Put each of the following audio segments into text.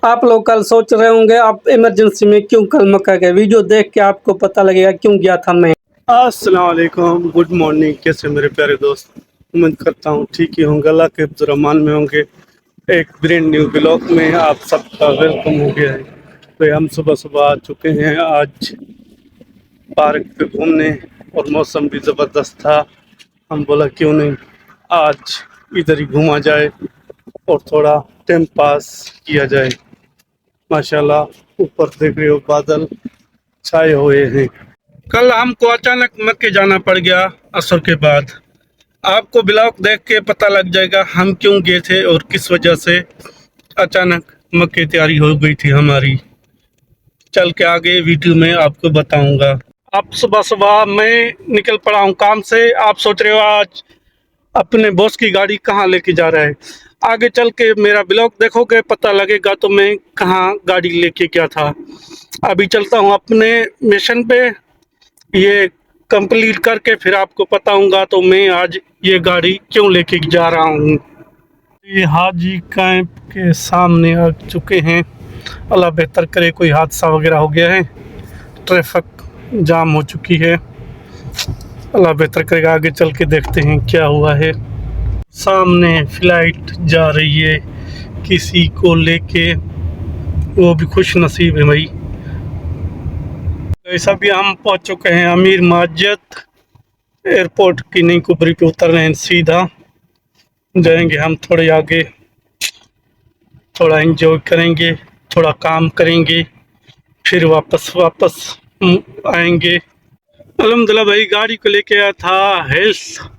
आप लोग कल सोच रहे होंगे आप इमरजेंसी में क्यों कल मक्का गए। वीडियो देख के आपको पता लगेगा क्यों गया था मैं। अस्सलाम वालेकुम, गुड मॉर्निंग। कैसे मेरे प्यारे दोस्त, उम्मीद करता हूँ ठीक ही होंगे, अल्लाह के रहमान में होंगे। एक ब्रांड न्यू ब्लॉग में आप सबका वेलकम हो गया है। तो हम सुबह सुबह आ चुके हैं आज पार्क पे घूमने, और मौसम भी ज़बरदस्त था। हम बोला क्यों नहीं आज इधर ही घूमा जाए और थोड़ा टाइम पास किया जाए। माशाल्लाह ऊपर देख रहे हो बादल छाए हुए हैं। कल हमको अचानक मक्के जाना पड़ गया असर के बाद। आपको ब्लॉग देख के पता लग जाएगा हम क्यों गए थे और किस वजह से अचानक मक्के तैयारी हो गई थी हमारी। चल के आगे वीडियो में आपको बताऊंगा। अब सुबह सुबह मैं निकल पड़ा हूँ काम से। आप सोच रहे हो आज अपने बॉस की गाड़ी कहाँ लेके जा रहा है। आगे चल के मेरा ब्लॉग देखोगे पता लगेगा तो मैं कहाँ गाड़ी लेके गया था। अभी चलता हूँ अपने मिशन पे, ये कंप्लीट करके फिर आपको बताऊंगा तो मैं आज ये गाड़ी क्यों लेके जा रहा हूँ। ये हाजी कैंप के सामने आ चुके हैं। अल्लाह बेहतर करे कोई हादसा वगैरह हो गया है, ट्रैफिक जाम हो चुकी है। अल्लाह बेहतर करेगा, आगे चल के देखते हैं क्या हुआ है। सामने फ्लाइट जा रही है किसी को लेके, वो भी खुश नसीब है भाई। ऐसा भी हम पहुंच चुके हैं अमीर मस्जिद एयरपोर्ट की नई कुबरी पे उतर रहे हैं। सीधा जाएंगे हम थोड़े आगे, थोड़ा एंजॉय करेंगे, थोड़ा काम करेंगे, फिर वापस आएंगे। अल्हम्दुलिल्लाह भाई गाड़ी को लेके आया था हेल्थ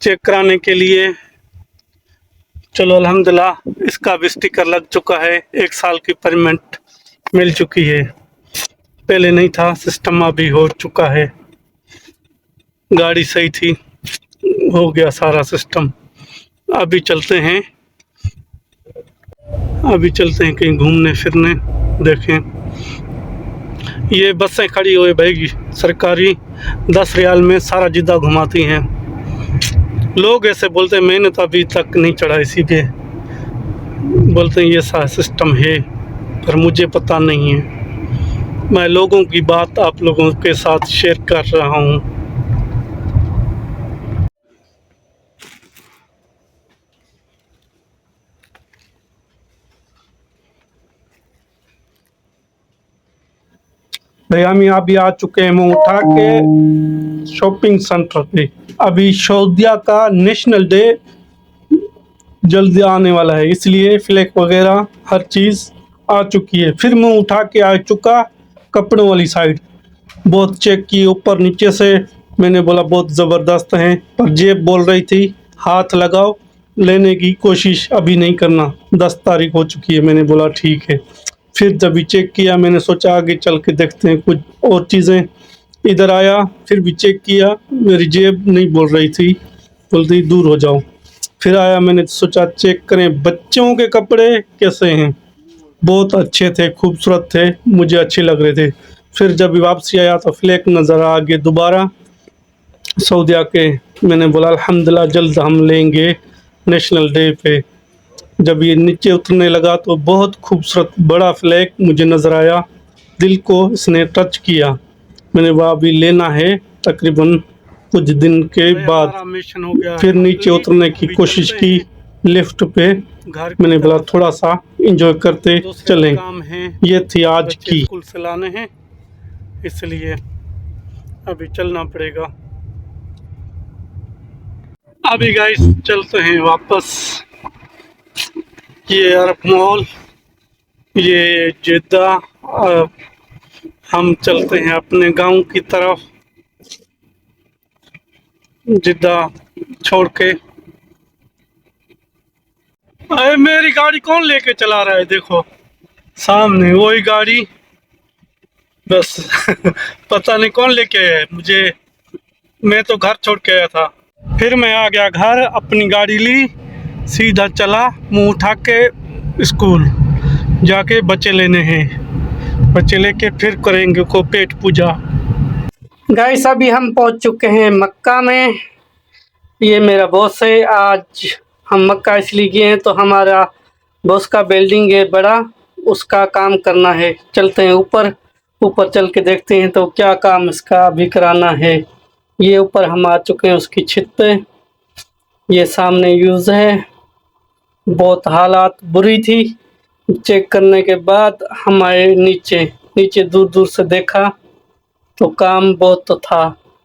चेक कराने के लिए। चलो अल्हम्दुलिल्लाह इसका भी स्टिकर लग चुका है, 1 साल की परमिट मिल चुकी है। पहले नहीं था सिस्टम, अभी हो चुका है। गाड़ी सही थी, हो गया सारा सिस्टम। अभी चलते हैं कहीं घूमने फिरने। देखें ये बसें खड़ी हुई भाई सरकारी, 10 रियाल में सारा जिद्दा घुमाती हैं। लोग ऐसे बोलते हैं, मैंने तो अभी तक नहीं चढ़ा इसी पे। बोलते हैं ये सारा सिस्टम है, पर मुझे पता नहीं है। मैं लोगों की बात आप लोगों के साथ शेयर कर रहा हूँ। भाई हम यहाँ भी आ चुके हैं मुँह उठा के शॉपिंग सेंटर पे। अभी सऊदीया का नेशनल डे जल्दी आने वाला है, इसलिए फ्लैग वगैरह हर चीज़ आ चुकी है। फिर मुँह उठा के आ चुका कपड़ों वाली साइड। बहुत चेक की ऊपर नीचे से, मैंने बोला बहुत ज़बरदस्त हैं, पर जेब बोल रही थी हाथ लगाओ, लेने की कोशिश अभी नहीं करना, 10 तारीख हो चुकी है। मैंने बोला ठीक है। फिर जब भी चेक किया मैंने सोचा आगे चल के देखते हैं कुछ और चीज़ें। इधर आया फिर भी चेक किया, मेरी जेब नहीं बोल रही थी, बोलती दूर हो जाओ। फिर आया, मैंने सोचा चेक करें बच्चों के कपड़े कैसे हैं। बहुत अच्छे थे, खूबसूरत थे, मुझे अच्छे लग रहे थे। फिर जब वापसी आया तो फ्लैग नज़र आ गए दोबारा सऊदीया के। मैंने बोला अल्हम्दुलिल्लाह जल्द हम लेंगे नेशनल डे पे। जब ये नीचे उतरने लगा तो बहुत खूबसूरत बड़ा फ्लैग मुझे नज़र आया, दिल को इसने टच किया। मैंने वह भी लेना है तकरीबन कुछ दिन के बाद। फिर नीचे उतरने की कोशिश की लिफ्ट पे। मैंने बोला थोड़ा सा एंजॉय करते चलें। ये थी आज की। स्कूल से लाने हैं इसलिए अभी चलना पड़ेगा। अभी गाइस चलते हैं वापस। ये अरब मॉल, ये जिद्दा। हम चलते हैं अपने गांव की तरफ, जिद्दा छोड़ के। अरे मेरी गाड़ी कौन लेके चला रहा है, देखो सामने वही गाड़ी, बस पता नहीं कौन लेके आया है मुझे। मैं तो घर छोड़ के आया था। फिर मैं आ गया घर, अपनी गाड़ी ली, सीधा चला मुंह उठा के स्कूल जाके बच्चे लेने हैं। बच्चे लेके फिर करेंगे को पेट पूजा। गाइस अभी हम पहुंच चुके हैं मक्का में। ये मेरा बॉस है। आज हम मक्का इसलिए गए हैं तो हमारा बॉस का बिल्डिंग है बड़ा, उसका काम करना है। चलते हैं ऊपर, ऊपर चल के देखते हैं तो क्या काम इसका अभी कराना है। ये ऊपर हम आ चुके हैं उसकी छत पे। ये सामने यूज़ है, बहुत हालात बुरी थी। चेक करने के बाद हम आए नीचे। नीचे दूर दूर से देखा तो काम बहुत तो था।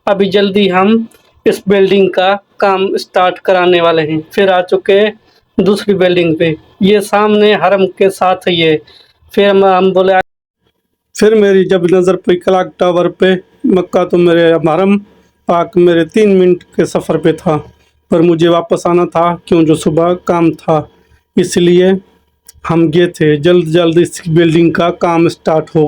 अभी जल्दी हम इस बिल्डिंग का काम स्टार्ट कराने वाले हैं। फिर आ चुके दूसरी बिल्डिंग पे, ये सामने हरम के साथ ही है। फिर हम बोले, फिर मेरी जब नज़र पड़ी क्लॉक टावर पे, मक्का तो मेरे हरम पाक मेरे 3 मिनट के सफ़र पे था, पर मुझे वापस आना था क्यों जो सुबह काम था, इसलिए हम गए थे। जल्द जल्द इस बिल्डिंग का काम स्टार्ट हो